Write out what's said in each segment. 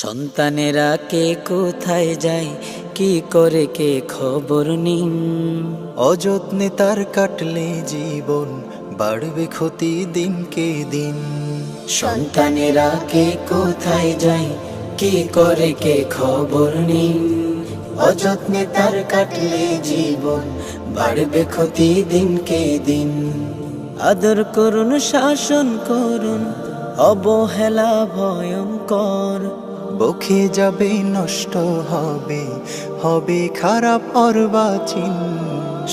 সন্তানেরা কে কোথায় যায়, কি করে কে খবর নিন। অযত্নে তার কাটলে জীবন, বাড়বে ক্ষতি দিনকে দিন। সন্তানেরা কে কোথায় যায়, কি করে কে খবর নিন। অযত্নে তার কাটলে জীবন, বাড়বে ক্ষতি দিনকে দিন। আদর করুন, শাসন করুন, অবহেলা ভয়ঙ্কর। বকে যাবে, নষ্ট হবে, হবে খারাপ অর্বাচীন।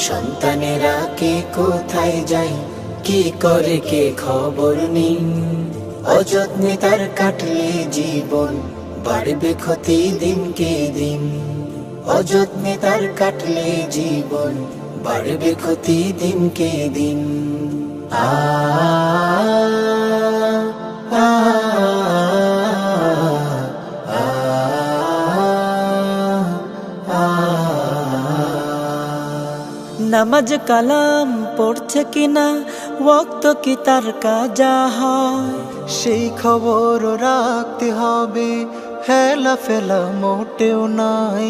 সন্তানেরা কে কোথায় যায়, কি করে কে খবর নিন। অযত্নে তার কাটলে জীবন, বাড়বে ক্ষতি দিনকে দিন। অযত্নে তার কাটলে জীবন, বাড়বে ক্ষতি দিনকে দিন। আ আ নামাজ কালাম পড়ছে কিনা, ওয়াক্ত কি তার কাজা হয়। সেই খবর রাখতে হবে, হেলা ফেলা মোটেও নাই।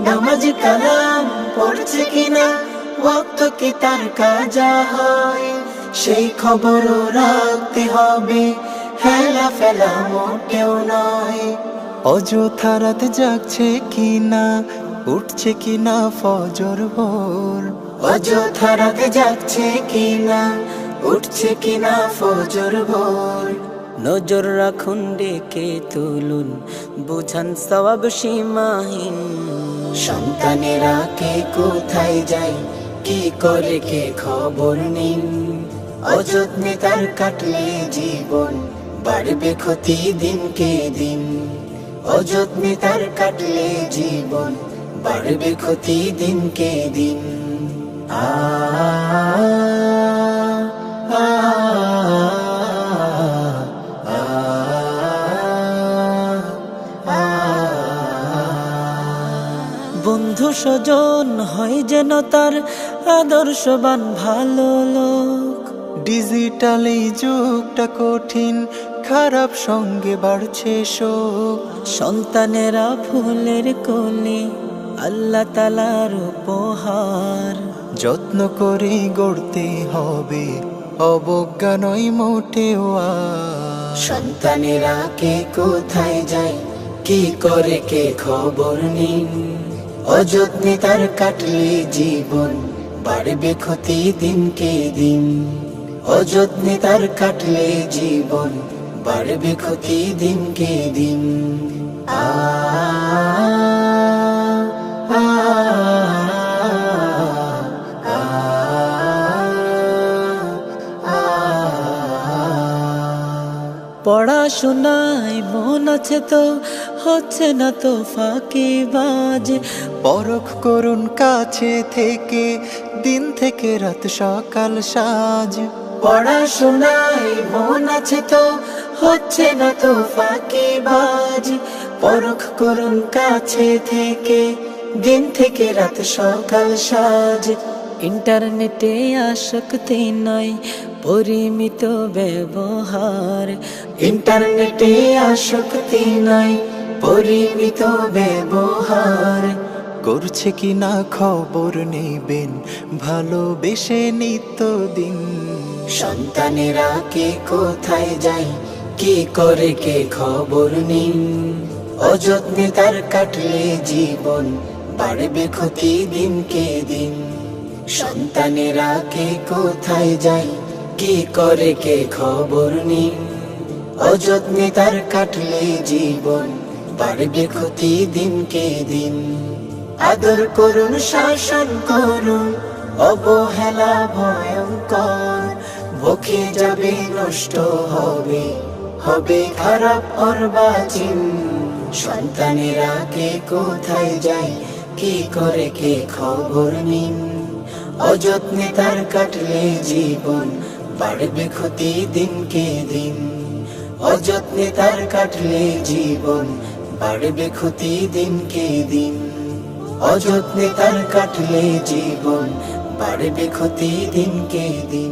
নামাজ কালাম পড়ছে কিনা, ওয়াক্ত কি তার কাজা হয়। সেই খবর রাখতে হবে, হেলা ফেলা মোটেও নয়। অযথা রাত জাগছে কিনা, উঠছে কিনা ফজর ভোর। অযথা রাত জাগছে কিনা, উঠছে কিনা ফজর ভোর। নজর রাখুন, ডেকে তুলুন, বুঝান সওয়াব সীমাহীন। সন্তানেরা কে কোথায় যায়, কি করে কে খবর নিন। অযত্নে তার কাটলে জীবন, বাড়বে ক্ষতি দিনকে দিন। অযত্নে তার কাটলে জীবন, বাড়বে ক্ষতি দিনকে দিন। আ আ বন্ধু স্বজন হয় যেন তার, আদর্শবান ভালো লোক। ডিজিটাল এই যুগটা কঠিন, খারাপ সঙ্গে বাড়ছে শোক। সন্তানেরা ফুলের কলি, আল্লাহ তাআলার উপহার। যত্ন করে গড়তে হবে, অবজ্ঞা নয় মোটেও আর। সন্তানেরা কে কোথায় যায়, কি করে কে খবর নিন। অযত্নে তার কাটলে জীবন, বাড়বে ক্ষতি দিনকে দিন। অযত্নে তার কাটলে জীবন, বাড়বে ক্ষতি দিনকে দিন। আ আ পড়াশোনায় মন আছে তো, হচ্ছে না তো ফাঁকিবাজ। পরখ করুন কাছে থেকে, দিন থেকে রাত সকাল সাজ। পড়াশোনায় মন আছে তো, হচ্ছে না তো ফাঁকিবাজ। পরখ করুন কাছে থেকে, দিন থেকে রাত সকাল সাজ। ইন্টারনেটে আসক্তি নয়, পরিমিত ব্যবহার। ইন্টারনেটে আসক্তি নয়, পরিমিত ব্যবহার। করছে কিনা খবর নেবেন, ভালোবেসে নিত্যদিন। সন্তানেরা কে কোথায় যায়, কি করে কে খবর নিন। অযত্নে তার কাটলে জীবন, বাড়বে ক্ষতি দিনকে দিন। সন্তানেরা কে কোথায় যায়, কি করে কে খবর নিন। অযত্নে তার কাটলে জীবন, বাড়বে ক্ষতি দিনকে দিন। আদর করুন, শাসন করুন, অবহেলা ভয়ঙ্কর। বকে যাবে, নষ্ট হবে, হবে খারাপ অর্বাচীন। সন্তানেরা কে কোথায় যায়, কি করে কে খবর নিন। অযত্নে তার কাটলে জীবন, বাড়বে ক্ষতি দিনকে দিন। অযত্নে তার কাটলে জীবন, বাড়বে ক্ষতি দিনকে দিন। অযত্নে তার কাটলে জীবন, বাড়বে ক্ষতি দিনকে দিন।